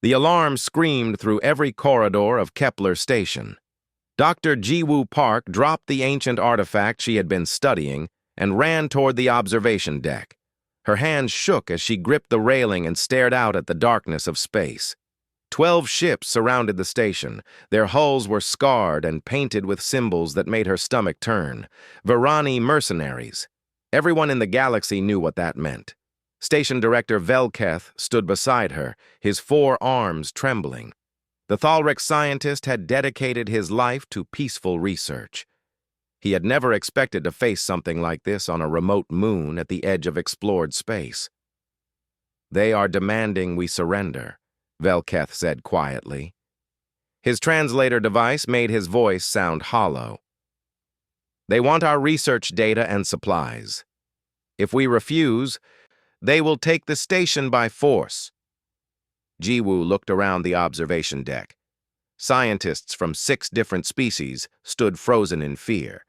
The alarm screamed through every corridor of Kepler Station. Dr. Jiwoo Park dropped the ancient artifact she had been studying and ran toward the observation deck. Her hands shook as she gripped the railing and stared out at the darkness of space. 12 ships surrounded the station. Their hulls were scarred and painted with symbols that made her stomach turn. Varani mercenaries. Everyone in the galaxy knew what that meant. Station Director Velketh stood beside her, his 4 arms trembling. The Thalric scientist had dedicated his life to peaceful research. He had never expected to face something like this on a remote moon at the edge of explored space. "They are demanding we surrender," Velketh said quietly. His translator device made his voice sound hollow. "They want our research data and supplies. If we refuse, they will take the station by force." Jiwoo looked around the observation deck. Scientists from 6 different species stood frozen in fear.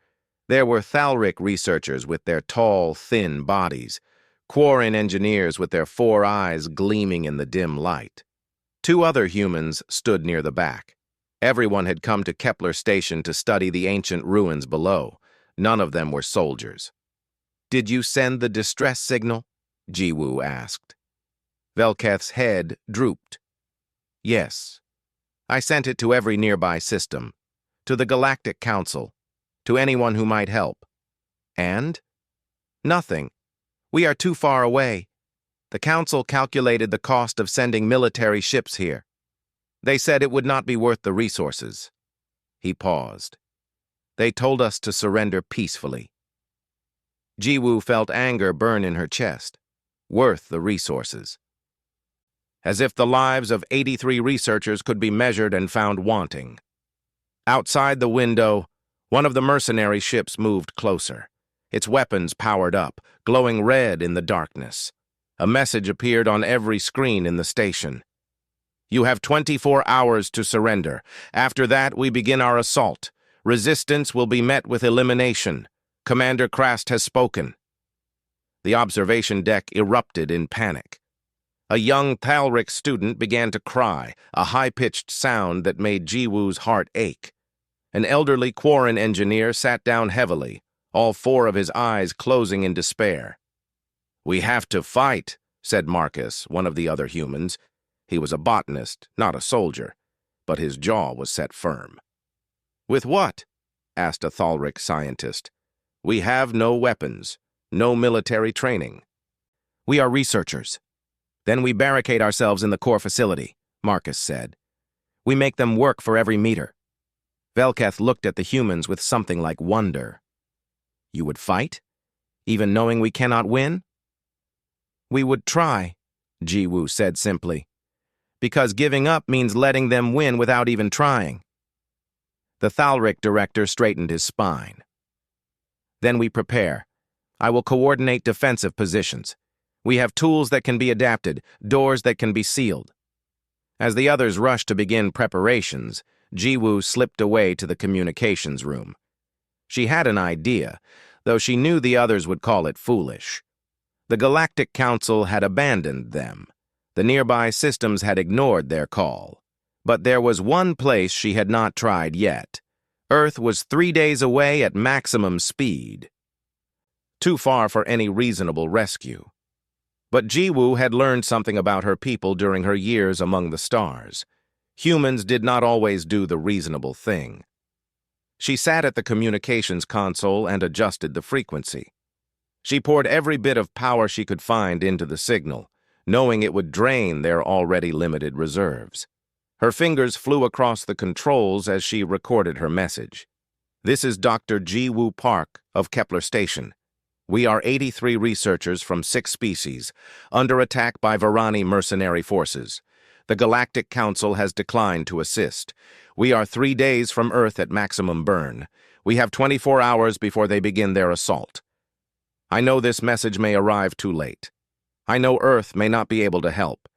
There were Thalric researchers with their tall, thin bodies, Quarren engineers with their 4 eyes gleaming in the dim light. 2 other humans stood near the back. Everyone had come to Kepler Station to study the ancient ruins below. None of them were soldiers. "Did you send the distress signal?" Jiwoo asked. Velketh's head drooped. "Yes. I sent it to every nearby system, to the Galactic Council, to anyone who might help. And? Nothing. We are too far away. The Council calculated the cost of sending military ships here. They said it would not be worth the resources." He paused. "They told us to surrender peacefully." Jiwoo felt anger burn in her chest. Worth the resources. As if the lives of 83 researchers could be measured and found wanting. Outside the window, one of the mercenary ships moved closer. Its weapons powered up, glowing red in the darkness. A message appeared on every screen in the station. "You have 24 hours to surrender. After that, we begin our assault. Resistance will be met with elimination. Commander Krast has spoken." The observation deck erupted in panic. A young Thalric student began to cry, a high-pitched sound that made Jiwoo's heart ache. An elderly Quarren engineer sat down heavily, all 4 of his eyes closing in despair. "We have to fight," said Marcus, one of the other humans. He was a botanist, not a soldier, but his jaw was set firm. "With what?" asked a Thalric scientist. "We have no weapons, no military training." "We are researchers. Then we barricade ourselves in the core facility," Marcus said. "We make them work for every meter." Velketh looked at the humans with something like wonder. "You would fight? Even knowing we cannot win?" "We would try," Jiwoo said simply. "Because giving up means letting them win without even trying." The Thalric director straightened his spine. "Then we prepare. I will coordinate defensive positions. We have tools that can be adapted, doors that can be sealed." As the others rushed to begin preparations, Jiwoo slipped away to the communications room. She had an idea, though she knew the others would call it foolish. The Galactic Council had abandoned them. The nearby systems had ignored their call. But there was one place she had not tried yet. Earth was 3 days away at maximum speed. Too far for any reasonable rescue. But Jiwoo had learned something about her people during her years among the stars. Humans did not always do the reasonable thing. She sat at the communications console and adjusted the frequency. She poured every bit of power she could find into the signal, knowing it would drain their already limited reserves. Her fingers flew across the controls as she recorded her message. "This is Dr. Jiwoo Park of Kepler Station. We are 83 researchers from 6 species, under attack by Varani mercenary forces. The Galactic Council has declined to assist. We are 3 days from Earth at maximum burn. We have 24 hours before they begin their assault. I know this message may arrive too late. I know Earth may not be able to help.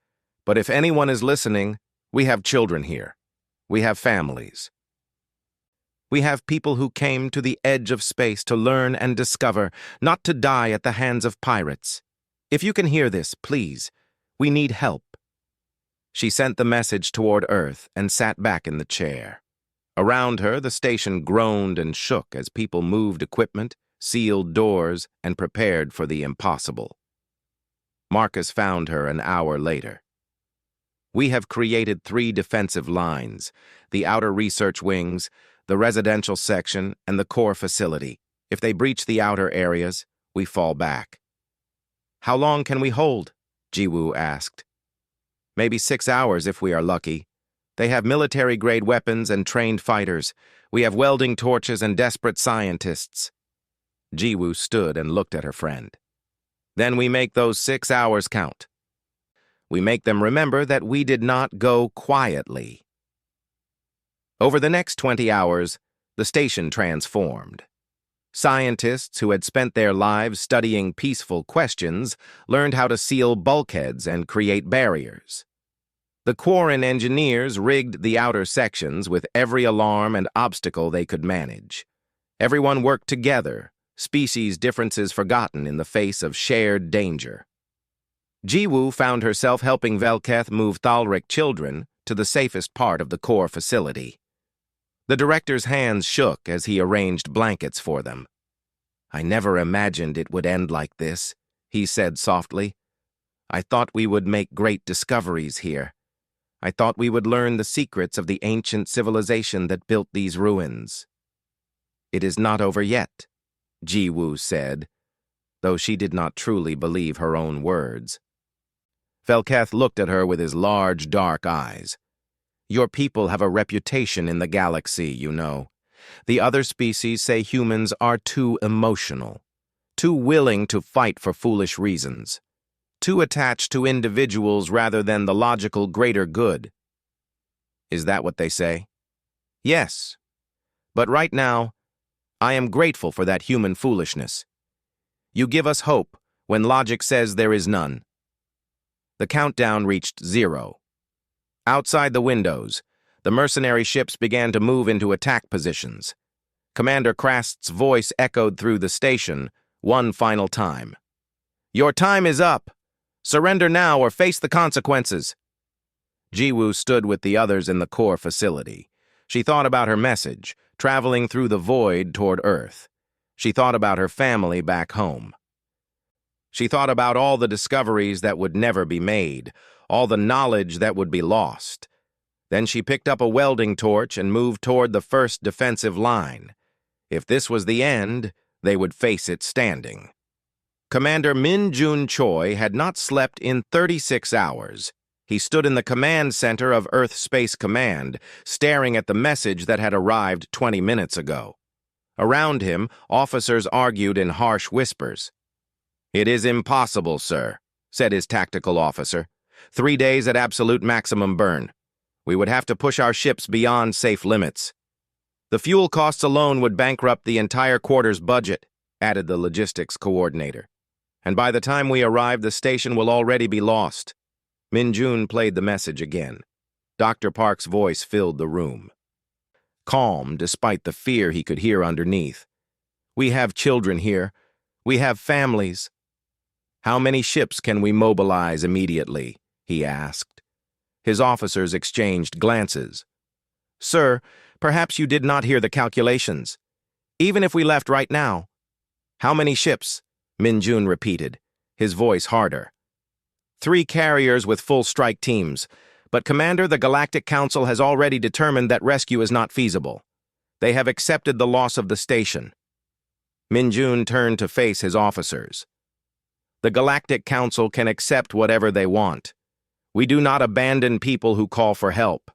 But if anyone is listening, we have children here. We have families. We have people who came to the edge of space to learn and discover, not to die at the hands of pirates. If you can hear this, please, we need help." She sent the message toward Earth and sat back in the chair. Around her, the station groaned and shook as people moved equipment, sealed doors, and prepared for the impossible. Marcus found her an hour later. We have created 3 defensive lines: the outer research wings, the residential section, and the core facility. If they breach the outer areas, we fall back. How long can we hold? Jiwoo asked. Maybe 6 hours if we are lucky. They have military-grade weapons and trained fighters. We have welding torches and desperate scientists. Jiwoo stood and looked at her friend. Then we make those 6 hours count. We make them remember that we did not go quietly. Over the next 20 hours, the station transformed. Scientists who had spent their lives studying peaceful questions learned how to seal bulkheads and create barriers. The Quarren engineers rigged the outer sections with every alarm and obstacle they could manage. Everyone worked together, species differences forgotten in the face of shared danger. Jiwoo found herself helping Velketh move Thalric children to the safest part of the core facility. The director's hands shook as he arranged blankets for them. "I never imagined it would end like this," he said softly. "I thought we would make great discoveries here. I thought we would learn the secrets of the ancient civilization that built these ruins." "It is not over yet," Jiwoo said, though she did not truly believe her own words. Velketh looked at her with his large, dark eyes. "Your people have a reputation in the galaxy, you know. The other species say humans are too emotional, too willing to fight for foolish reasons, too attached to individuals rather than the logical greater good." "Is that what they say?" "Yes. But right now, I am grateful for that human foolishness. You give us hope when logic says there is none." The countdown reached 0. Outside the windows, the mercenary ships began to move into attack positions. Commander Krast's voice echoed through the station one final time. "Your time is up. Surrender now or face the consequences." Jiwoo stood with the others in the core facility. She thought about her message, traveling through the void toward Earth. She thought about her family back home. She thought about all the discoveries that would never be made, all the knowledge that would be lost. Then she picked up a welding torch and moved toward the first defensive line. If this was the end, they would face it standing. Commander Min Jun Choi had not slept in 36 hours. He stood in the command center of Earth Space Command, staring at the message that had arrived 20 minutes ago. Around him, officers argued in harsh whispers. "It is impossible, sir," said his tactical officer. 3 days at absolute maximum burn. We would have to push our ships beyond safe limits. The fuel costs alone would bankrupt the entire quarter's budget," added the logistics coordinator. "And by the time we arrive, the station will already be lost." Min Jun played the message again. Dr. Park's voice filled the room. Calm, despite the fear he could hear underneath. "We have children here. We have families." "How many ships can we mobilize immediately?" he asked. His officers exchanged glances. "Sir, perhaps you did not hear the calculations. Even if we left right now." "How many ships?" Min Jun repeated, his voice harder. 3 carriers with full strike teams. But, Commander, the Galactic Council has already determined that rescue is not feasible. They have accepted the loss of the station." Min Jun turned to face his officers. "The Galactic Council can accept whatever they want. We do not abandon people who call for help.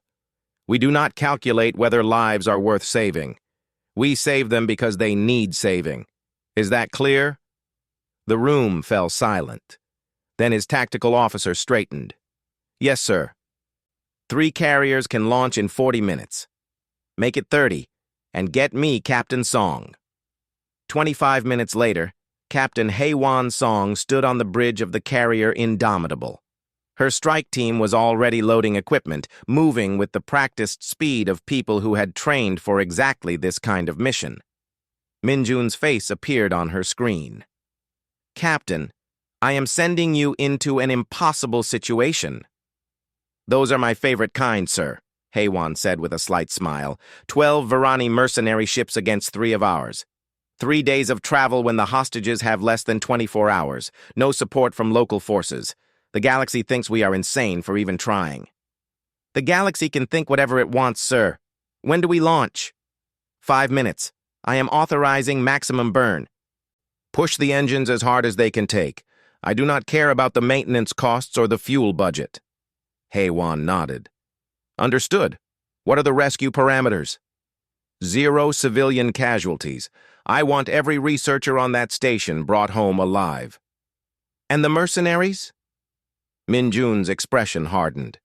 We do not calculate whether lives are worth saving. We save them because they need saving. Is that clear?" The room fell silent. Then his tactical officer straightened. "Yes, sir. 3 carriers can launch in 40 minutes. Make it 30, and get me Captain Song." 25 minutes later, Captain Haewon Song stood on the bridge of the carrier Indomitable. Her strike team was already loading equipment, moving with the practiced speed of people who had trained for exactly this kind of mission. Min Jun's face appeared on her screen. "Captain, I am sending you into an impossible situation." Those are my favorite kind, sir, Haywan said with a slight smile. 12 Varani mercenary ships against 3 of ours. 3 days of travel when the hostages have less than 24 hours. No support from local forces. The galaxy thinks we are insane for even trying. The galaxy can think whatever it wants, sir. When do we launch? 5 minutes. I am authorizing maximum burn. Push the engines as hard as they can take. I do not care about the maintenance costs or the fuel budget. Haywan nodded. Understood. What are the rescue parameters? 0 civilian casualties. I want every researcher on that station brought home alive. And the mercenaries? Minjun's expression hardened.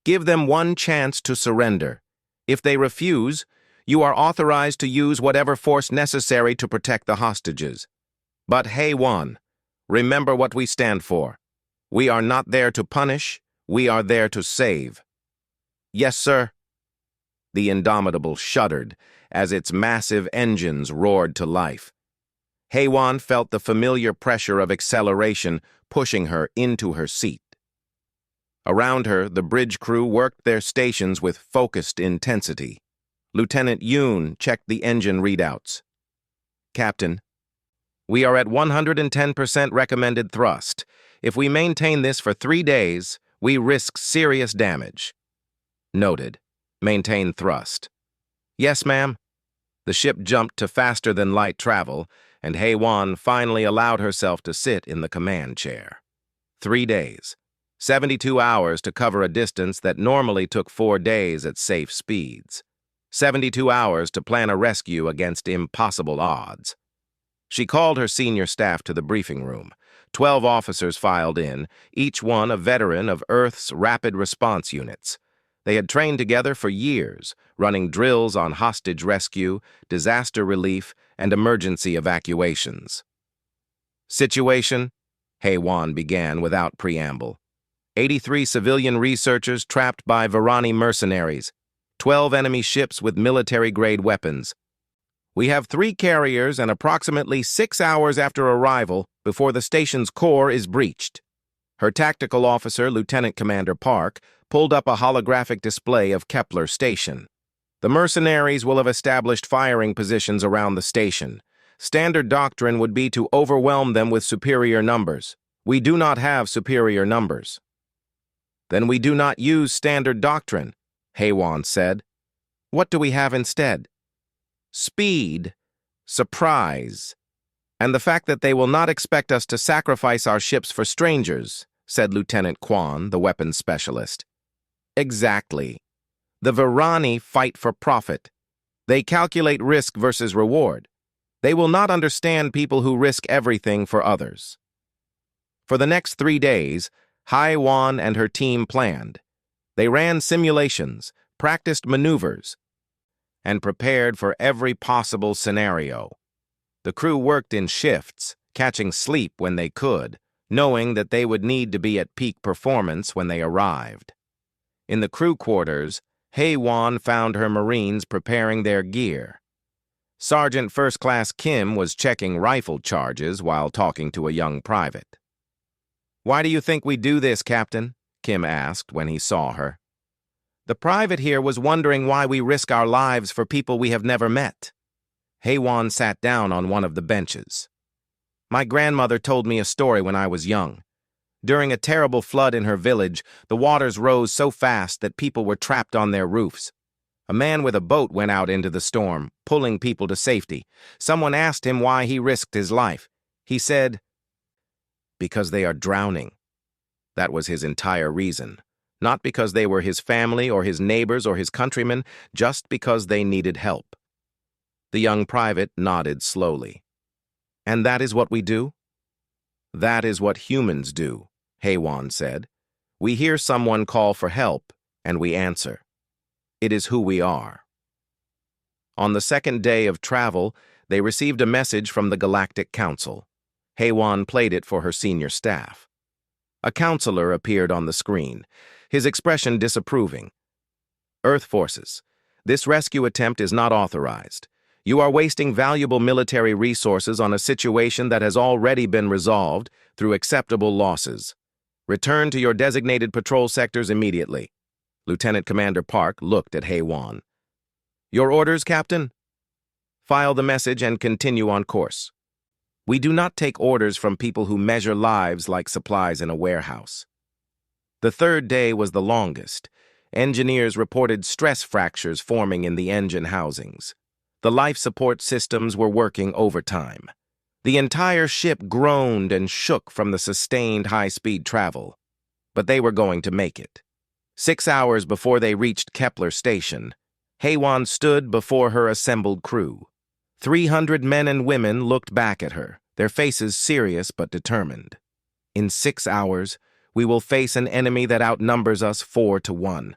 Give them one chance to surrender. If they refuse, you are authorized to use whatever force necessary to protect the hostages. But Haywan, remember what we stand for. We are not there to punish, we are there to save. Yes, sir. The Indomitable shuddered as its massive engines roared to life. Haywan felt the familiar pressure of acceleration pushing her into her seat. Around her, the bridge crew worked their stations with focused intensity. Lieutenant Yoon checked the engine readouts. Captain, we are at 110% recommended thrust. If we maintain this for 3 days, we risk serious damage. Noted. Maintain thrust. Yes, ma'am. The ship jumped to faster-than-light travel, and Haywan finally allowed herself to sit in the command chair. 3 days. 72 hours to cover a distance that normally took 4 days at safe speeds. 72 hours to plan a rescue against impossible odds. She called her senior staff to the briefing room. 12 officers filed in, each one a veteran of Earth's rapid response units. They had trained together for years, running drills on hostage rescue, disaster relief, and emergency evacuations. Situation? Haywan began without preamble. 83 civilian researchers trapped by Varani mercenaries. 12 enemy ships with military-grade weapons. We have 3 carriers and approximately 6 hours after arrival before the station's core is breached. Her tactical officer, Lieutenant Commander Park, pulled up a holographic display of Kepler Station. The mercenaries will have established firing positions around the station. Standard doctrine would be to overwhelm them with superior numbers. We do not have superior numbers. Then we do not use standard doctrine, Haywan said. What do we have instead? Speed, surprise, and the fact that they will not expect us to sacrifice our ships for strangers, said Lieutenant Kwan, the weapons specialist. Exactly. The Varani fight for profit. They calculate risk versus reward. They will not understand people who risk everything for others. For the next 3 days, Haywan and her team planned. They ran simulations, practiced maneuvers, and prepared for every possible scenario. The crew worked in shifts, catching sleep when they could, knowing that they would need to be at peak performance when they arrived. In the crew quarters, Haywan found her Marines preparing their gear. Sergeant First Class Kim was checking rifle charges while talking to a young private. "Why do you think we do this, Captain?" Kim asked when he saw her. The private here was wondering why we risk our lives for people we have never met. Haywan sat down on one of the benches. My grandmother told me a story when I was young. During a terrible flood in her village, the waters rose so fast that people were trapped on their roofs. A man with a boat went out into the storm, pulling people to safety. Someone asked him why he risked his life. He said, "Because they are drowning." That was his entire reason. Not because they were his family or his neighbors or his countrymen, just because they needed help. The young private nodded slowly. "And that is what we do?" "That is what humans do," Haywan said. "We hear someone call for help, and we answer. It is who we are." On the second day of travel, they received a message from the Galactic Council. Haywan played it for her senior staff. A counselor appeared on the screen, his expression disapproving. "Earth forces, this rescue attempt is not authorized. You are wasting valuable military resources on a situation that has already been resolved through acceptable losses. Return to your designated patrol sectors immediately. Lieutenant Commander Park looked at Haywan. Your orders, Captain? File the message and continue on course. We do not take orders from people who measure lives like supplies in a warehouse. The third day was the longest. Engineers reported stress fractures forming in the engine housings. The life support systems were working overtime. The entire ship groaned and shook from the sustained high-speed travel. But they were going to make it. 6 hours before they reached Kepler Station, Haywan stood before her assembled crew. 300 men and women looked back at her, their faces serious but determined. In 6 hours, we will face an enemy that outnumbers us 4-1.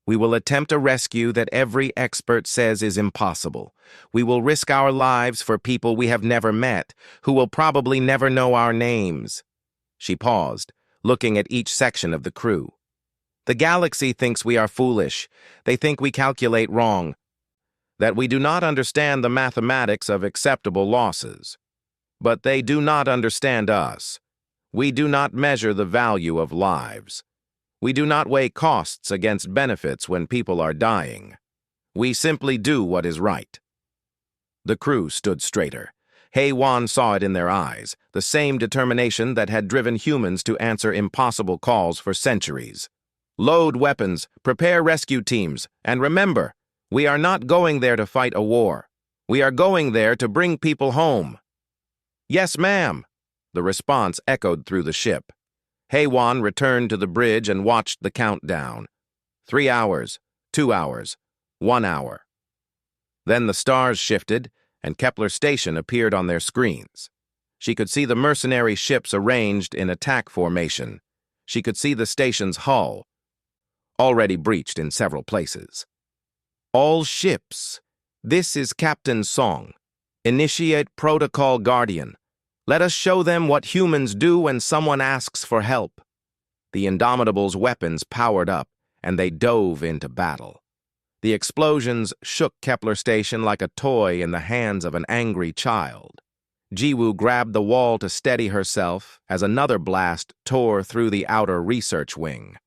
We will attempt a rescue that every expert says is impossible. We will risk our lives for people we have never met, who will probably never know our names. She paused, looking at each section of the crew. The galaxy thinks we are foolish. They think we calculate wrong, that we do not understand the mathematics of acceptable losses. But they do not understand us. We do not measure the value of lives. We do not weigh costs against benefits when people are dying. We simply do what is right. The crew stood straighter. Haywan saw it in their eyes, the same determination that had driven humans to answer impossible calls for centuries. Load weapons, prepare rescue teams, and remember, we are not going there to fight a war. We are going there to bring people home. Yes, ma'am. The response echoed through the ship. Haywan returned to the bridge and watched the countdown. 3 hours, 2 hours, 1 hour. Then the stars shifted, and Kepler Station appeared on their screens. She could see the mercenary ships arranged in attack formation. She could see the station's hull, already breached in several places. All ships. This is Captain Song. Initiate Protocol Guardian. Let us show them what humans do when someone asks for help. The Indomitable's weapons powered up, and they dove into battle. The explosions shook Kepler Station like a toy in the hands of an angry child. Jiwoo grabbed the wall to steady herself as another blast tore through the outer research wing.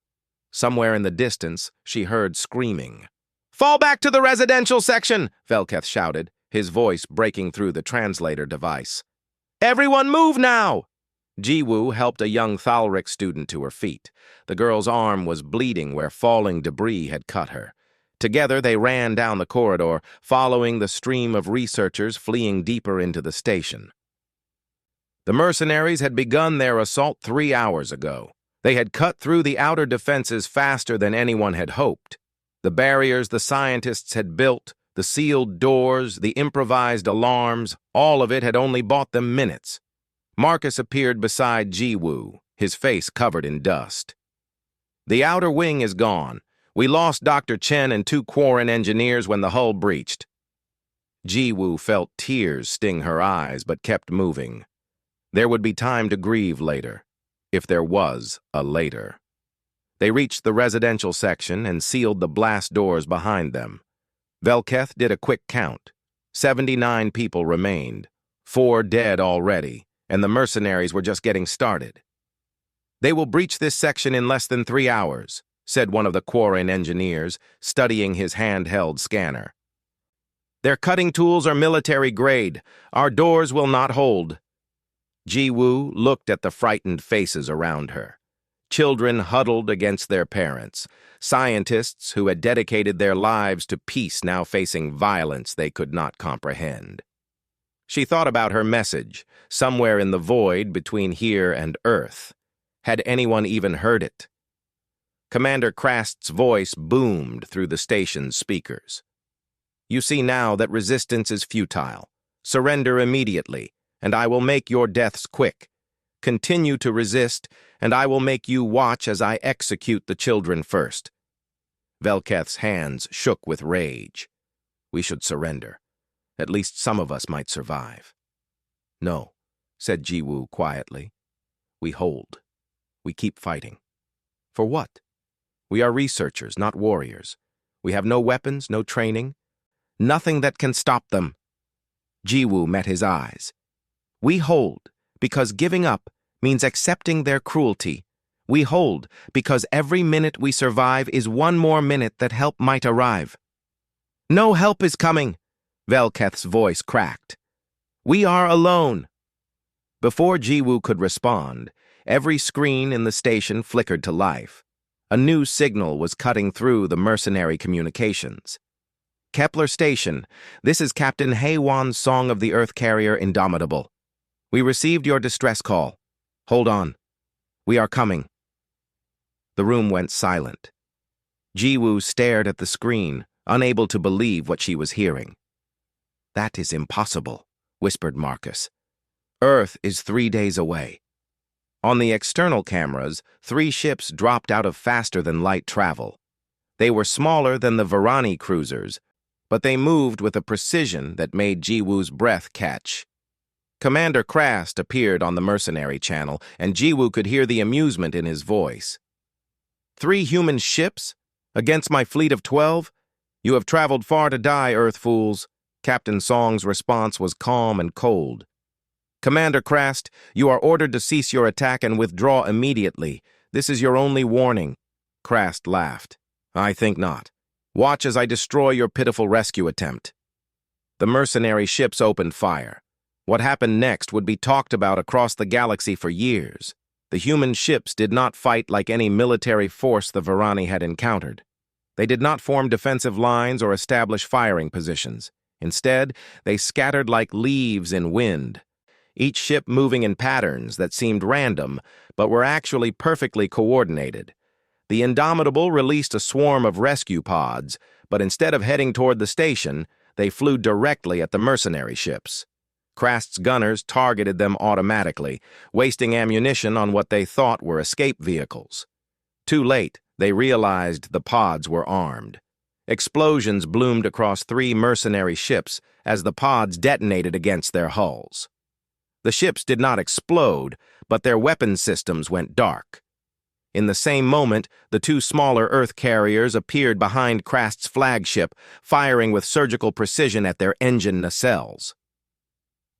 Somewhere in the distance, she heard screaming. "Fall back to the residential section!" Velketh shouted, his voice breaking through the translator device. "Everyone move now!" Jiwoo helped a young Thalric student to her feet. The girl's arm was bleeding where falling debris had cut her. Together they ran down the corridor, following the stream of researchers fleeing deeper into the station. The mercenaries had begun their assault 3 hours ago. They had cut through the outer defenses faster than anyone had hoped. The barriers the scientists had built, the sealed doors, the improvised alarms, all of it had only bought them minutes. Marcus appeared beside Jiwoo, his face covered in dust. "The outer wing is gone. We lost Dr. Chen and 2 Quarren engineers when the hull breached." Jiwoo felt tears sting her eyes, but kept moving. There would be time to grieve later, if there was a later. They reached the residential section and sealed the blast doors behind them. Velketh did a quick count. 79 people remained, 4 dead already, and the mercenaries were just getting started. "They will breach this section in less than 3 hours, said one of the Quarren engineers, studying his handheld scanner. "Their cutting tools are military grade. Our doors will not hold." Jiwoo looked at the frightened faces around her. Children huddled against their parents. Scientists who had dedicated their lives to peace now facing violence they could not comprehend. She thought about her message, somewhere in the void between here and Earth. Had anyone even heard it? Commander Krast's voice boomed through the station's speakers. "You see now that resistance is futile. Surrender immediately, and I will make your deaths quick. Continue to resist, and I will make you watch as I execute the children first." Velketh's hands shook with rage. "We should surrender. At least some of us might survive." "No," said Jiwoo quietly. "We hold. We keep fighting." "For what? We are researchers, not warriors. We have no weapons, no training. Nothing that can stop them." Jiwoo met his eyes. "We hold because giving up means accepting their cruelty. We hold, because every minute we survive is one more minute that help might arrive. No help is coming, Velketh's voice cracked. We are alone. Before Jiwoo could respond, every screen in the station flickered to life. A new signal was cutting through the mercenary communications. Kepler Station, this is Captain Haewon's Song of the Earth Carrier Indomitable. We received your distress call. Hold on. We are coming. The room went silent. Jiwoo stared at the screen, unable to believe what she was hearing. That is impossible, whispered Marcus. Earth is 3 days away. On the external cameras, 3 ships dropped out of faster-than-light travel. They were smaller than the Varani cruisers, but they moved with a precision that made Jiwoo's breath catch. Commander Krast appeared on the mercenary channel, and Jiwoo could hear the amusement in his voice. 3 human ships? Against my fleet of 12? You have traveled far to die, Earth fools. Captain Song's response was calm and cold. Commander Krast, you are ordered to cease your attack and withdraw immediately. This is your only warning. Krast laughed. I think not. Watch as I destroy your pitiful rescue attempt. The mercenary ships opened fire. What happened next would be talked about across the galaxy for years. The human ships did not fight like any military force the Varani had encountered. They did not form defensive lines or establish firing positions. Instead, they scattered like leaves in wind, each ship moving in patterns that seemed random, but were actually perfectly coordinated. The Indomitable released a swarm of rescue pods, but instead of heading toward the station, they flew directly at the mercenary ships. Krast's gunners targeted them automatically, wasting ammunition on what they thought were escape vehicles. Too late, they realized the pods were armed. Explosions bloomed across 3 mercenary ships as the pods detonated against their hulls. The ships did not explode, but their weapon systems went dark. In the same moment, the 2 smaller Earth carriers appeared behind Krast's flagship, firing with surgical precision at their engine nacelles.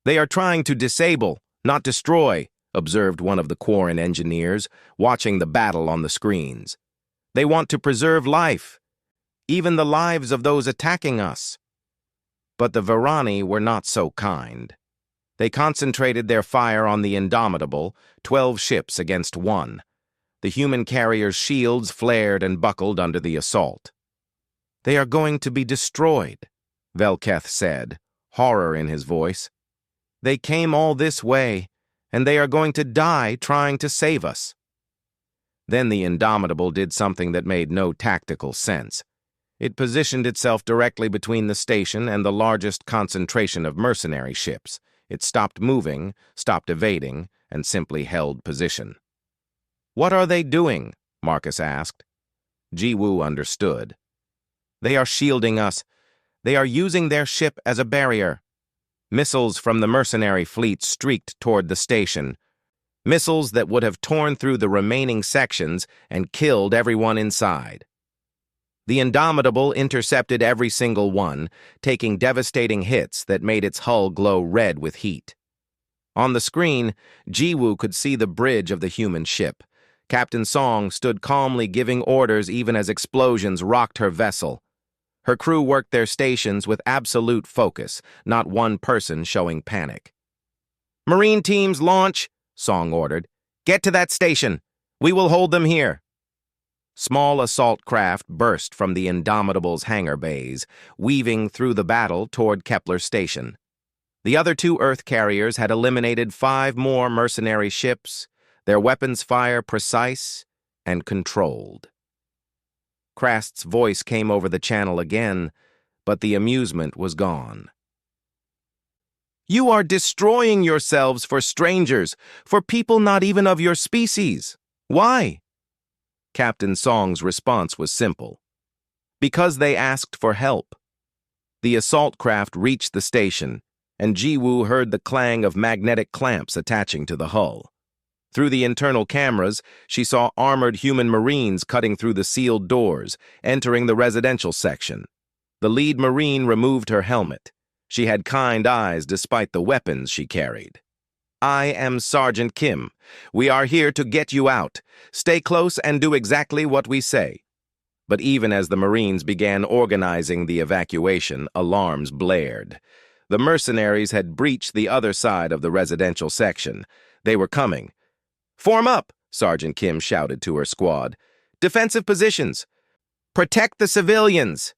They are trying to disable, not destroy, observed one of the Quarren engineers, watching the battle on the screens. They want to preserve life, even the lives of those attacking us. But the Varani were not so kind. They concentrated their fire on the Indomitable, 12 ships against 1. The human carrier's shields flared and buckled under the assault. They are going to be destroyed, Velketh said, horror in his voice. They came all this way, and they are going to die trying to save us. Then the Indomitable did something that made no tactical sense. It positioned itself directly between the station and the largest concentration of mercenary ships. It stopped moving, stopped evading, and simply held position. What are they doing? Marcus asked. Jiwoo understood. They are shielding us. They are using their ship as a barrier. Missiles from the mercenary fleet streaked toward the station. Missiles that would have torn through the remaining sections and killed everyone inside. The Indomitable intercepted every single one, taking devastating hits that made its hull glow red with heat. On the screen, Jiwoo could see the bridge of the human ship. Captain Song stood calmly giving orders even as explosions rocked her vessel. Her crew worked their stations with absolute focus, not one person showing panic. "Marine teams, launch!" Song ordered. "Get to that station. We will hold them here." Small assault craft burst from the Indomitable's hangar bays, weaving through the battle toward Kepler Station. The other 2 Earth carriers had eliminated 5 more mercenary ships, their weapons fire precise and controlled. Krast's voice came over the channel again, but the amusement was gone. "You are destroying yourselves for strangers, for people not even of your species. Why?" Captain Song's response was simple. Because they asked for help. The assault craft reached the station, and Jiwoo heard the clang of magnetic clamps attaching to the hull. Through the internal cameras, she saw armored human Marines cutting through the sealed doors, entering the residential section. The lead Marine removed her helmet. She had kind eyes despite the weapons she carried. I am Sergeant Kim. We are here to get you out. Stay close and do exactly what we say." But even as the Marines began organizing the evacuation, alarms blared. The mercenaries had breached the other side of the residential section. They were coming. "Form up!" Sergeant Kim shouted to her squad. "Defensive positions! Protect the civilians!"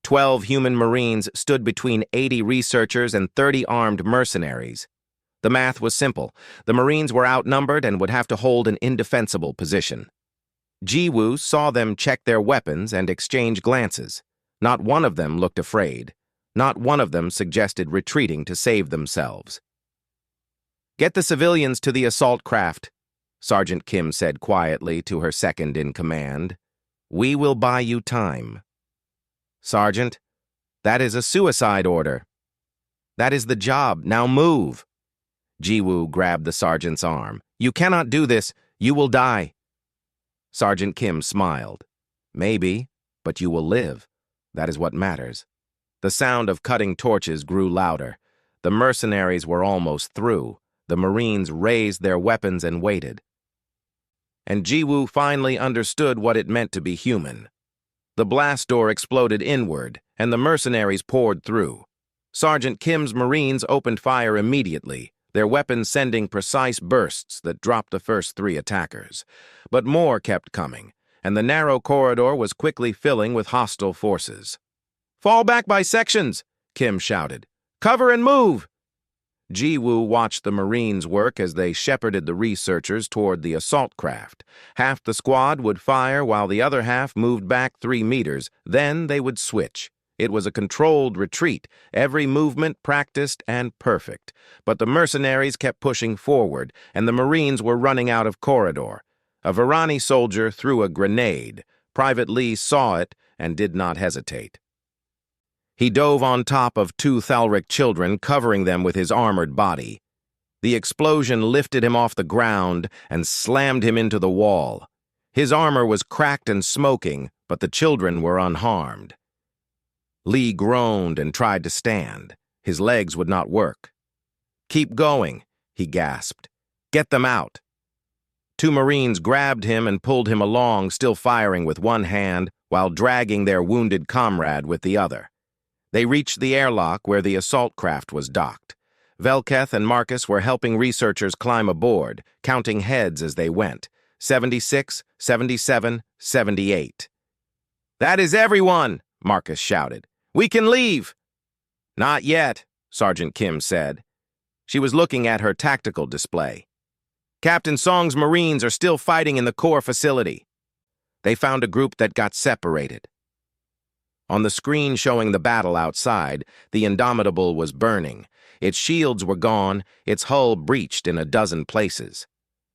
12 human Marines stood between 80 researchers and 30 armed mercenaries. The math was simple. The Marines were outnumbered and would have to hold an indefensible position. Jiwoo saw them check their weapons and exchange glances. Not one of them looked afraid. Not one of them suggested retreating to save themselves. "Get the civilians to the assault craft," Sergeant Kim said quietly to her second-in-command. "We will buy you time." "Sergeant, that is a suicide order." "That is the job. Now move." Jiwoo grabbed the sergeant's arm. "You cannot do this. You will die." Sergeant Kim smiled. "Maybe, but you will live. That is what matters." The sound of cutting torches grew louder. The mercenaries were almost through. The Marines raised their weapons and waited. And Jiwoo finally understood what it meant to be human. The blast door exploded inward, and the mercenaries poured through. Sergeant Kim's Marines opened fire immediately, their weapons sending precise bursts that dropped the first 3 attackers. But more kept coming, and the narrow corridor was quickly filling with hostile forces. "Fall back by sections!" Kim shouted. "Cover and move!" Jiwoo watched the Marines work as they shepherded the researchers toward the assault craft. Half the squad would fire while the other half moved back 3 meters. Then they would switch. It was a controlled retreat, every movement practiced and perfect. But the mercenaries kept pushing forward, and the Marines were running out of corridor. A Varani soldier threw a grenade. Private Lee saw it and did not hesitate. He dove on top of 2 Thalric children, covering them with his armored body. The explosion lifted him off the ground and slammed him into the wall. His armor was cracked and smoking, but the children were unharmed. Lee groaned and tried to stand. His legs would not work. "Keep going," he gasped. "Get them out." 2 Marines grabbed him and pulled him along, still firing with one hand while dragging their wounded comrade with the other. They reached the airlock where the assault craft was docked. Velketh and Marcus were helping researchers climb aboard, counting heads as they went. 76, 77, 78. "That is everyone," Marcus shouted. "We can leave." "Not yet," Sergeant Kim said. She was looking at her tactical display. "Captain Song's Marines are still fighting in the core facility." They found a group that got separated. On the screen showing the battle outside, the Indomitable was burning. Its shields were gone, its hull breached in a dozen places.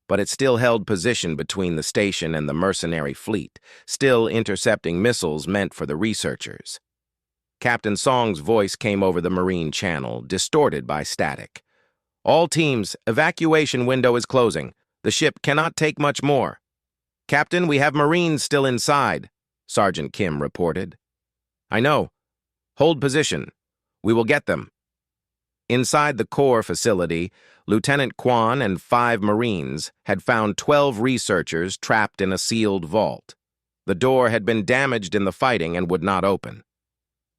But it still held position between the station and the mercenary fleet, still intercepting missiles meant for the researchers. Captain Song's voice came over the Marine channel, distorted by static. "All teams, evacuation window is closing. The ship cannot take much more." "Captain, we have Marines still inside," Sergeant Kim reported. "I know. Hold position. We will get them." Inside the core facility, Lieutenant Kwan and 5 Marines had found 12 researchers trapped in a sealed vault. The door had been damaged in the fighting and would not open.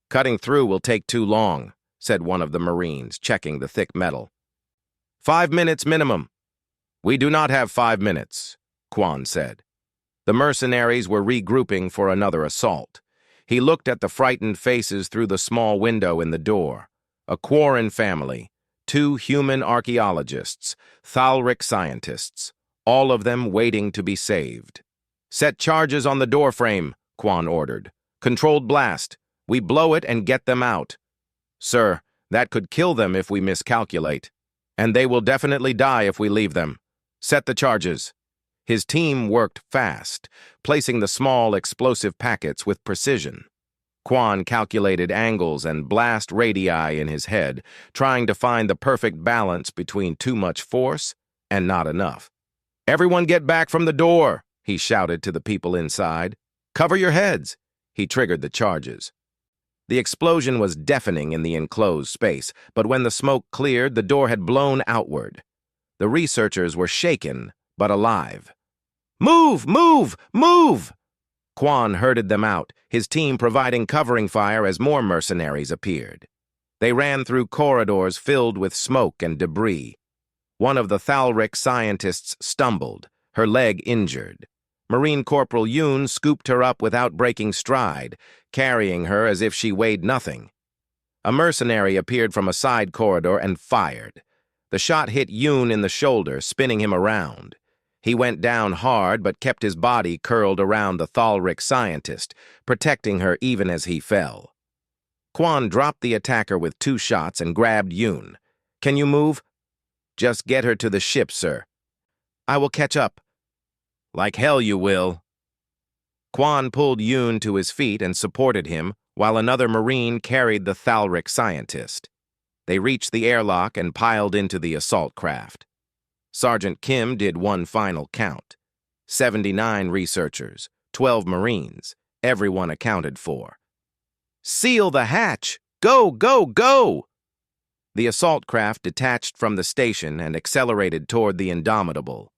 "Cutting through will take too long," said one of the Marines, checking the thick metal. 5 minutes minimum." "We do not have 5 minutes," Kwan said. The mercenaries were regrouping for another assault. He looked at the frightened faces through the small window in the door. A Quarren family, 2 human archaeologists, Thalric scientists, all of them waiting to be saved. "Set charges on the doorframe," Kwan ordered. "Controlled blast. We blow it and get them out." "Sir, that could kill them if we miscalculate. And they will definitely die if we leave them. Set the charges." His team worked fast, placing the small explosive packets with precision. Kwan calculated angles and blast radii in his head, trying to find the perfect balance between too much force and not enough. "Everyone get back from the door," he shouted to the people inside. "Cover your heads." He triggered the charges. The explosion was deafening in the enclosed space, but when the smoke cleared, the door had blown outward. The researchers were shaken, but alive. "Move! Move! Move!" Quan herded them out, his team providing covering fire as more mercenaries appeared. They ran through corridors filled with smoke and debris. One of the Thalric scientists stumbled, her leg injured. Marine Corporal Yoon scooped her up without breaking stride, carrying her as if she weighed nothing. A mercenary appeared from a side corridor and fired. The shot hit Yoon in the shoulder, spinning him around. He went down hard but kept his body curled around the Thalric scientist, protecting her even as he fell. Quan dropped the attacker with 2 shots and grabbed Yoon. "Can you move?" "Just get her to the ship, sir." "I will catch up." "Like hell you will." Quan pulled Yoon to his feet and supported him, while another Marine carried the Thalric scientist. They reached the airlock and piled into the assault craft. Sergeant Kim did one final count. 79 researchers, 12 Marines, everyone accounted for. "Seal the hatch! Go, go, go!" The assault craft detached from the station and accelerated toward the Indomitable.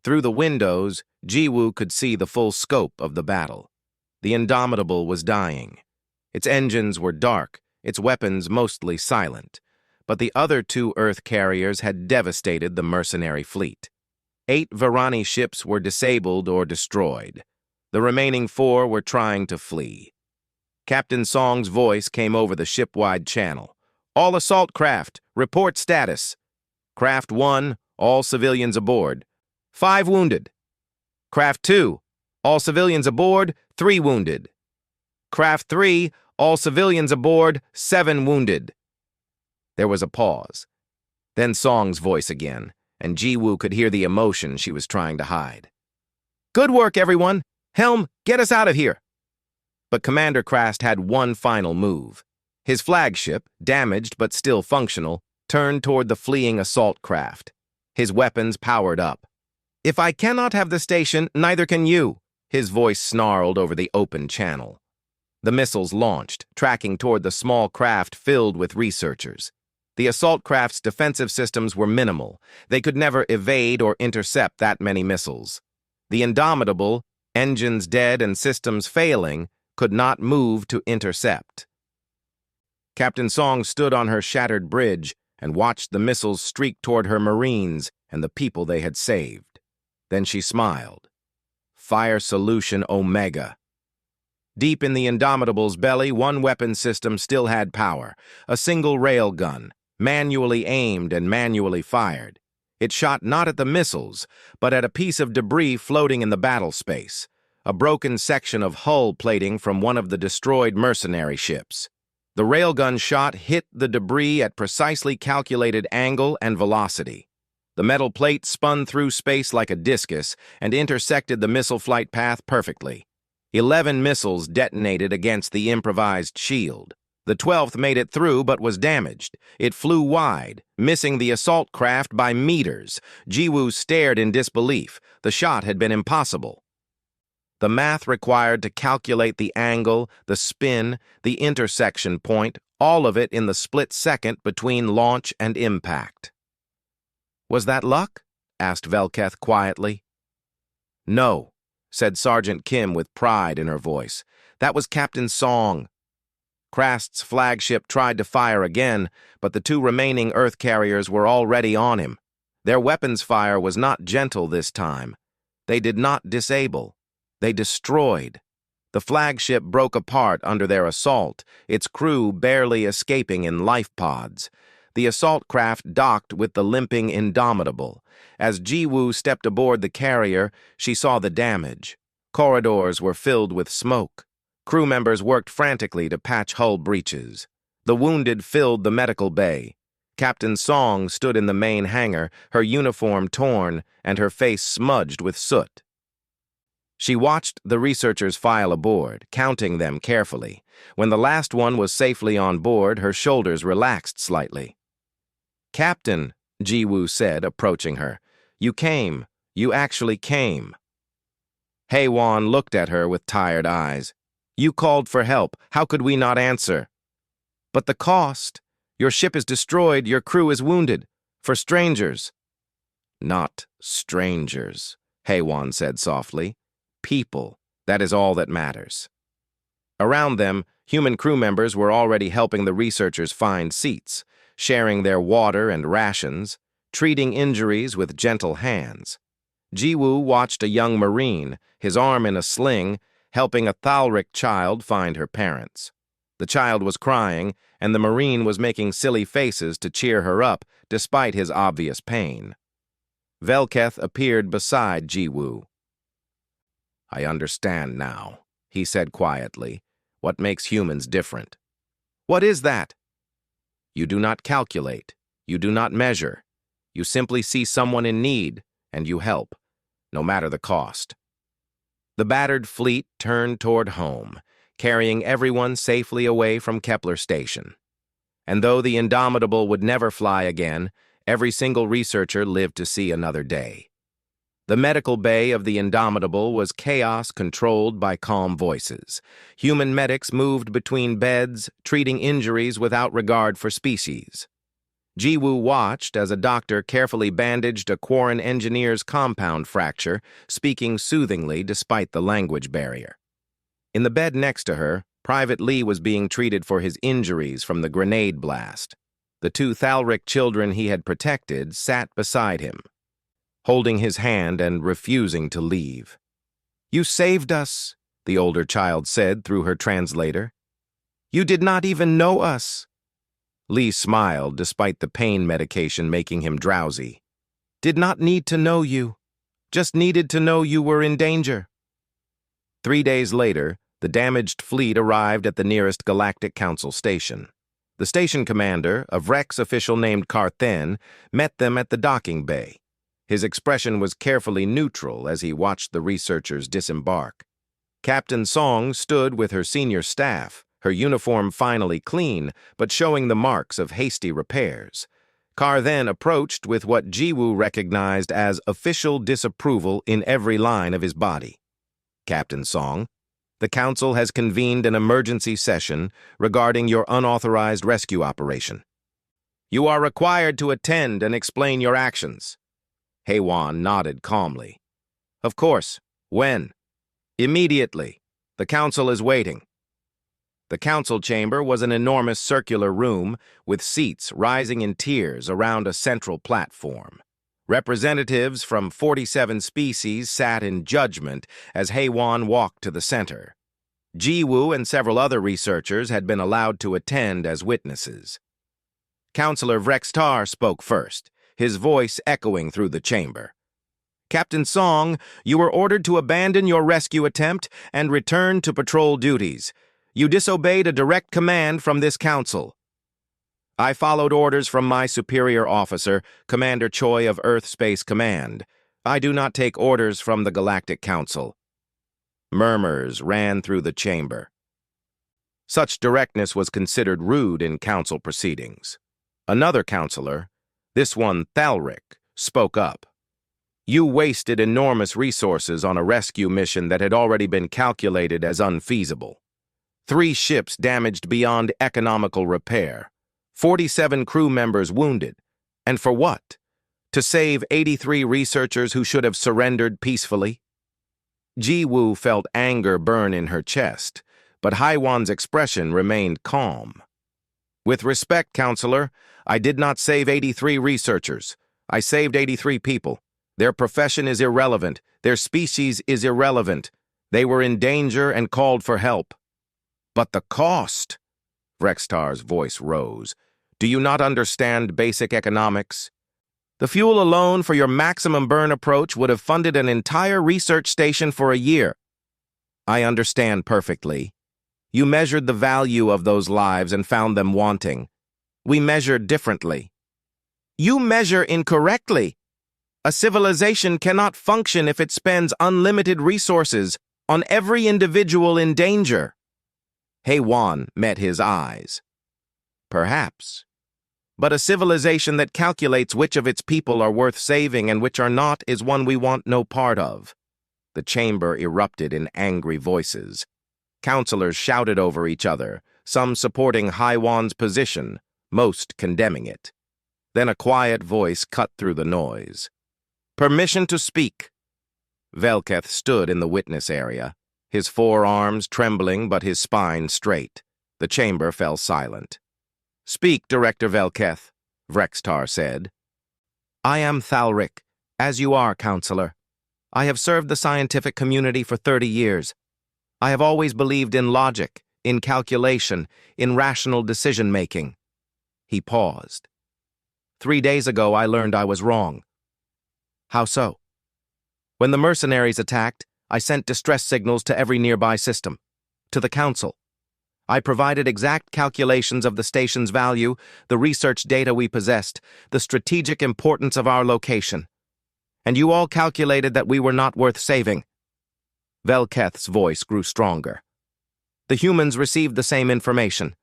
Through the windows, Jiwoo could see the full scope of the battle. The Indomitable was dying. Its engines were dark, its weapons mostly silent. But the other 2 Earth carriers had devastated the mercenary fleet. 8 Varani ships were disabled or destroyed. The remaining 4 were trying to flee. Captain Song's voice came over the ship-wide channel. "All assault craft, report status. Craft 1, all civilians aboard. 5 wounded. Craft 2, all civilians aboard, 3 wounded. Craft 3, all civilians aboard, 7 wounded." There was a pause. Then Song's voice again, and Jiwoo could hear the emotion she was trying to hide. "Good work, everyone! Helm, get us out of here!" But Commander Krast had one final move. His flagship, damaged but still functional, turned toward the fleeing assault craft. His weapons powered up. "If I cannot have the station, neither can you," his voice snarled over the open channel. The missiles launched, tracking toward the small craft filled with researchers. The assault craft's defensive systems were minimal. They could never evade or intercept that many missiles. The Indomitable, engines dead and systems failing, could not move to intercept. Captain Song stood on her shattered bridge and watched the missiles streak toward her Marines and the people they had saved. Then she smiled. Fire Solution Omega. Deep in the Indomitable's belly, one weapon system still had power, a single rail gun, manually aimed and manually fired. It shot not at the missiles, but at a piece of debris floating in the battle space, a broken section of hull plating from one of the destroyed mercenary ships. The railgun shot hit the debris at precisely calculated angle and velocity. The metal plate spun through space like a discus and intersected the missile flight path perfectly. 11 missiles detonated against the improvised shield. The 12th made it through but was damaged. It flew wide, missing the assault craft by meters. Jiwoo stared in disbelief. The shot had been impossible. The math required to calculate the angle, the spin, the intersection point, all of it in the split second between launch and impact. "Was that luck?" asked Velketh quietly. "No," said Sergeant Kim with pride in her voice. "That was Captain Song." Krast's flagship tried to fire again, but the 2 remaining Earth carriers were already on him. Their weapons fire was not gentle this time. They did not disable. They destroyed. The flagship broke apart under their assault, its crew barely escaping in life pods. The assault craft docked with the limping Indomitable. As Jiwoo stepped aboard the carrier, she saw the damage. Corridors were filled with smoke. Crew members worked frantically to patch hull breaches. The wounded filled the medical bay. Captain Song stood in the main hangar, her uniform torn and her face smudged with soot. She watched the researchers file aboard, counting them carefully. When the last one was safely on board, her shoulders relaxed slightly. "Captain," Jiwoo said, approaching her, "you came. You actually came." Haewon looked at her with tired eyes. "You called for help. How could we not answer?" "But the cost. Your ship is destroyed, your crew is wounded. For strangers." Not strangers, Heywan said softly. People, that is all that matters. Around them, human crew members were already helping the researchers find seats, sharing their water and rations, treating injuries with gentle hands. Jiwoo watched a young Marine, his arm in a sling, helping a Thalric child find her parents. The child was crying, and the Marine was making silly faces to cheer her up, despite his obvious pain. Velketh appeared beside Jiwoo. "I understand now," he said quietly, "what makes humans different." "What is that?" "You do not calculate. You do not measure. You simply see someone in need, and you help, no matter the cost." The battered fleet turned toward home, carrying everyone safely away from Kepler Station. And though the Indomitable would never fly again, every single researcher lived to see another day. The medical bay of the Indomitable was chaos controlled by calm voices. Human medics moved between beds, treating injuries without regard for species. Jiwoo watched as a doctor carefully bandaged a Quarren engineer's compound fracture, speaking soothingly despite the language barrier. In the bed next to her, Private Lee was being treated for his injuries from the grenade blast. The two Thalric children he had protected sat beside him, holding his hand and refusing to leave. "You saved us," the older child said through her translator. "You did not even know us." Lee smiled despite the pain medication making him drowsy. "Did not need to know you. Just needed to know you were in danger." 3 days later, the damaged fleet arrived at the nearest Galactic Council station. The station commander, a Vrex official named Carthen, met them at the docking bay. His expression was carefully neutral as he watched the researchers disembark. Captain Song stood with her senior staff, her uniform finally clean, but showing the marks of hasty repairs. Carr then approached with what Jiwoo recognized as official disapproval in every line of his body. "Captain Song, the Council has convened an emergency session regarding your unauthorized rescue operation. You are required to attend and explain your actions." Heywan nodded calmly. "Of course. When?" "Immediately. The Council is waiting." The council chamber was an enormous circular room with seats rising in tiers around a central platform. Representatives from 47 species sat in judgment as Heywan walked to the center. Jiwoo and several other researchers had been allowed to attend as witnesses. Counselor Vrextar spoke first, his voice echoing through the chamber. "Captain Song, you were ordered to abandon your rescue attempt and return to patrol duties. You disobeyed a direct command from this council." "I followed orders from my superior officer, Commander Choi of Earth Space Command. I do not take orders from the Galactic Council." Murmurs ran through the chamber. Such directness was considered rude in council proceedings. Another counselor, this one Thalric, spoke up. "You wasted enormous resources on a rescue mission that had already been calculated as unfeasible. 3 ships damaged beyond economical repair, 47 crew members wounded. And for what? To save 83 researchers who should have surrendered peacefully?" Jiwoo felt anger burn in her chest, but Haiwan's expression remained calm. "With respect, Counselor, I did not save 83 researchers. I saved 83 people. Their profession is irrelevant. Their species is irrelevant. They were in danger and called for help." "But the cost," Vrextar's voice rose. "Do you not understand basic economics? The fuel alone for your maximum burn approach would have funded an entire research station for a year." "I understand perfectly. You measured the value of those lives and found them wanting. We measured differently." "You measure incorrectly. A civilization cannot function if it spends unlimited resources on every individual in danger." Heywan met his eyes. "Perhaps. But a civilization that calculates which of its people are worth saving and which are not is one we want no part of." The chamber erupted in angry voices. Counselors shouted over each other, some supporting Haiwan's position, most condemning it. Then a quiet voice cut through the noise. Permission to speak. Velketh stood in the witness area, his forearms trembling but his spine straight. The chamber fell silent. Speak, Director Velketh, Vrextar said. I am Thalric, as you are, Counselor. I have served the scientific community for 30 years. I have always believed in logic, in calculation, in rational decision-making. He paused. 3 days ago, I learned I was wrong. How so? When the mercenaries attacked, I sent distress signals to every nearby system, to the Council. I provided exact calculations of the station's value, the research data we possessed, the strategic importance of our location. And you all calculated that we were not worth saving. Velketh's voice grew stronger. The humans received the same information.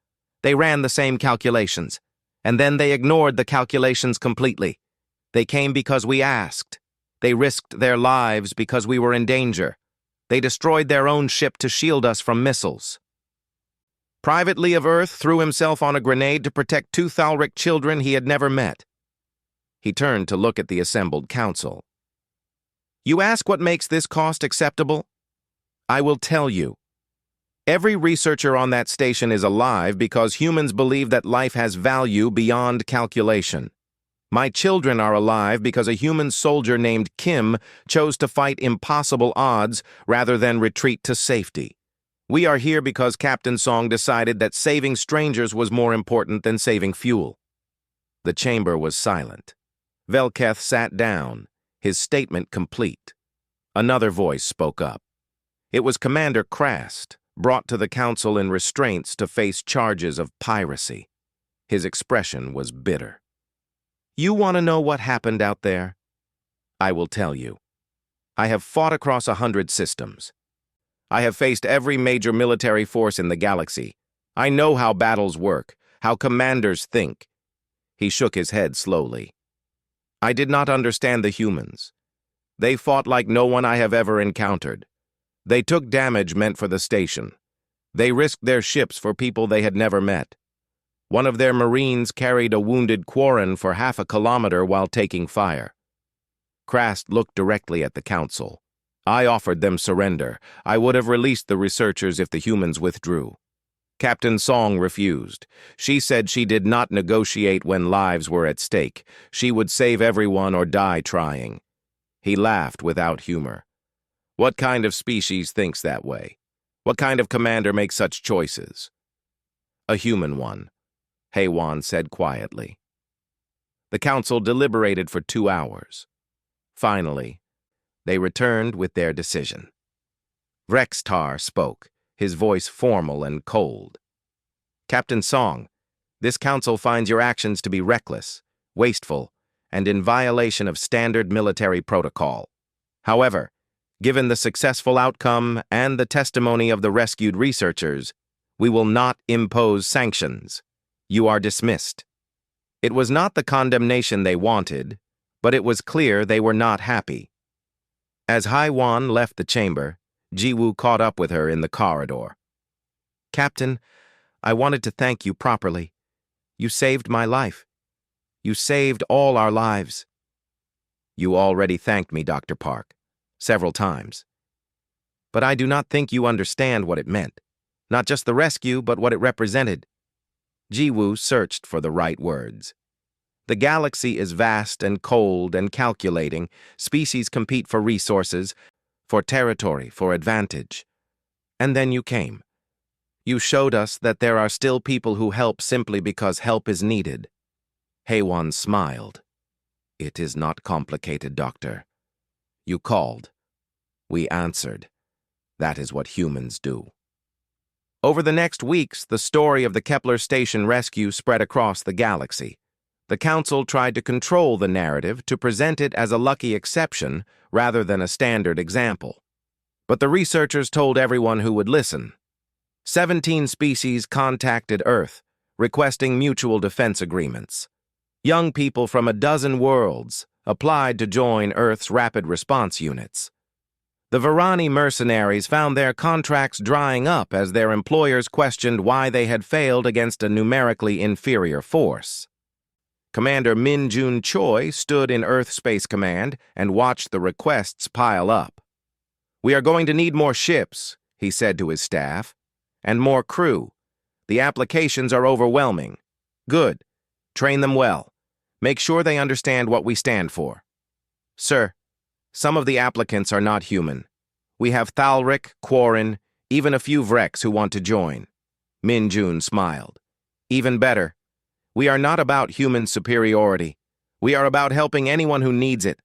They ran the same calculations. And then they ignored the calculations completely. They came because we asked. They risked their lives because we were in danger. They destroyed their own ship to shield us from missiles. Private Lee of Earth threw himself on a grenade to protect 2 Thalric children he had never met. He turned to look at the assembled council. You ask what makes this cost acceptable? I will tell you. Every researcher on that station is alive because humans believe that life has value beyond calculation. My children are alive because a human soldier named Kim chose to fight impossible odds rather than retreat to safety. We are here because Captain Song decided that saving strangers was more important than saving fuel. The chamber was silent. Velketh sat down, his statement complete. Another voice spoke up. It was Commander Krast, brought to the council in restraints to face charges of piracy. His expression was bitter. You want to know what happened out there? I will tell you. I have fought across 100 systems. I have faced every major military force in the galaxy. I know how battles work, how commanders think. He shook his head slowly. I did not understand the humans. They fought like no one I have ever encountered. They took damage meant for the station. They risked their ships for people they had never met. One of their Marines carried a wounded Quarren for half a kilometer while taking fire. Krast looked directly at the council. I offered them surrender. I would have released the researchers if the humans withdrew. Captain Song refused. She said she did not negotiate when lives were at stake. She would save everyone or die trying. He laughed without humor. What kind of species thinks that way? What kind of commander makes such choices? A human one, Haywan said quietly. The council deliberated for 2 hours. Finally, they returned with their decision. Vrextar spoke, his voice formal and cold. Captain Song, this council finds your actions to be reckless, wasteful, and in violation of standard military protocol. However, given the successful outcome and the testimony of the rescued researchers, we will not impose sanctions. You are dismissed. It was not the condemnation they wanted, but it was clear they were not happy. As Haiwan left the chamber, Jiwoo caught up with her in the corridor. Captain, I wanted to thank you properly. You saved my life. You saved all our lives. You already thanked me, Dr. Park, several times. But I do not think you understand what it meant. Not just the rescue, but what it represented. Jiwoo searched for the right words. The galaxy is vast and cold and calculating. Species compete for resources, for territory, for advantage. And then you came. You showed us that there are still people who help simply because help is needed. Haywan smiled. It is not complicated, Doctor. You called. We answered. That is what humans do. Over the next weeks, the story of the Kepler Station rescue spread across the galaxy. The Council tried to control the narrative to present it as a lucky exception rather than a standard example. But the researchers told everyone who would listen. 17 species contacted Earth, requesting mutual defense agreements. Young people from a dozen worlds applied to join Earth's rapid response units. The Varani mercenaries found their contracts drying up as their employers questioned why they had failed against a numerically inferior force. Commander Min Jun Choi stood in Earth Space Command and watched the requests pile up. "We are going to need more ships," he said to his staff, "and more crew. The applications are overwhelming." "Good. Train them well. Make sure they understand what we stand for." "Sir, some of the applicants are not human. We have Thalric, Quarren, even a few Vrex who want to join." Min Jun smiled. "Even better. We are not about human superiority. We are about helping anyone who needs it."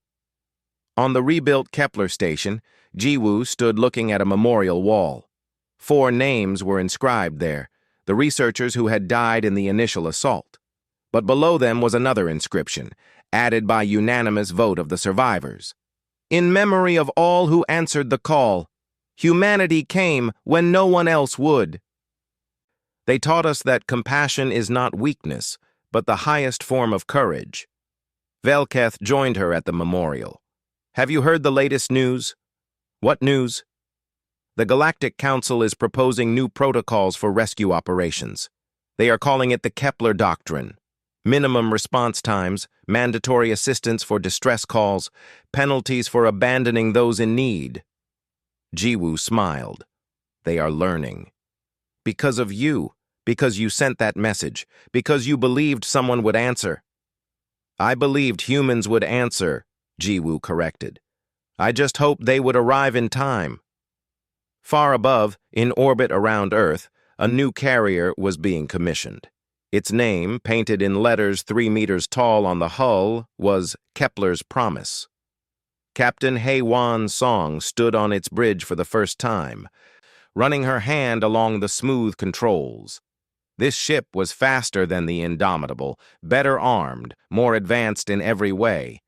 On the rebuilt Kepler station, Jiwoo stood looking at a memorial wall. 4 names were inscribed there, the researchers who had died in the initial assault. But below them was another inscription, added by unanimous vote of the survivors. "In memory of all who answered the call, humanity came when no one else would." They taught us that compassion is not weakness, but the highest form of courage. Velketh joined her at the memorial. "Have you heard the latest news?" "What news?" "The Galactic Council is proposing new protocols for rescue operations. They are calling it the Kepler Doctrine. Minimum response times, mandatory assistance for distress calls, penalties for abandoning those in need." Jiwoo smiled. "They are learning. Because of you, because you sent that message, because you believed someone would answer." "I believed humans would answer," Jiwoo corrected. "I just hoped they would arrive in time." Far above, in orbit around Earth, a new carrier was being commissioned. Its name, painted in letters 3 meters tall on the hull, was Kepler's Promise. Captain Hae-Won Song stood on its bridge for the first time, running her hand along the smooth controls. This ship was faster than the Indomitable, better armed, more advanced in every way.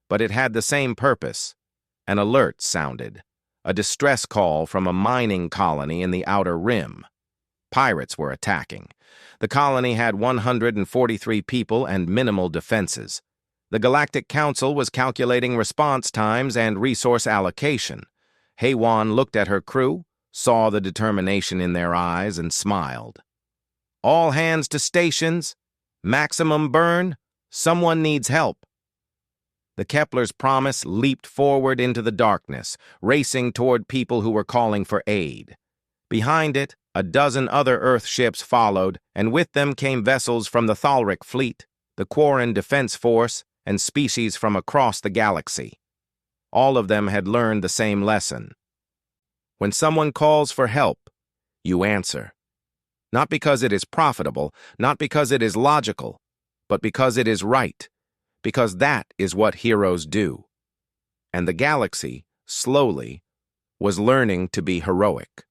But it had the same purpose. An alert sounded, a distress call from a mining colony in the Outer Rim. Pirates were attacking. The colony had 143 people and minimal defenses. The Galactic Council was calculating response times and resource allocation. Hae-Won looked at her crew, saw the determination in their eyes, and smiled. "All hands to stations. Maximum burn. Someone needs help." The Kepler's Promise leaped forward into the darkness, racing toward people who were calling for aid. Behind it, a dozen other Earth ships followed, and with them came vessels from the Thalric fleet, the Quarren Defense Force, and species from across the galaxy. All of them had learned the same lesson. When someone calls for help, you answer. Not because it is profitable, not because it is logical, but because it is right, because that is what heroes do. And the galaxy, slowly, was learning to be heroic.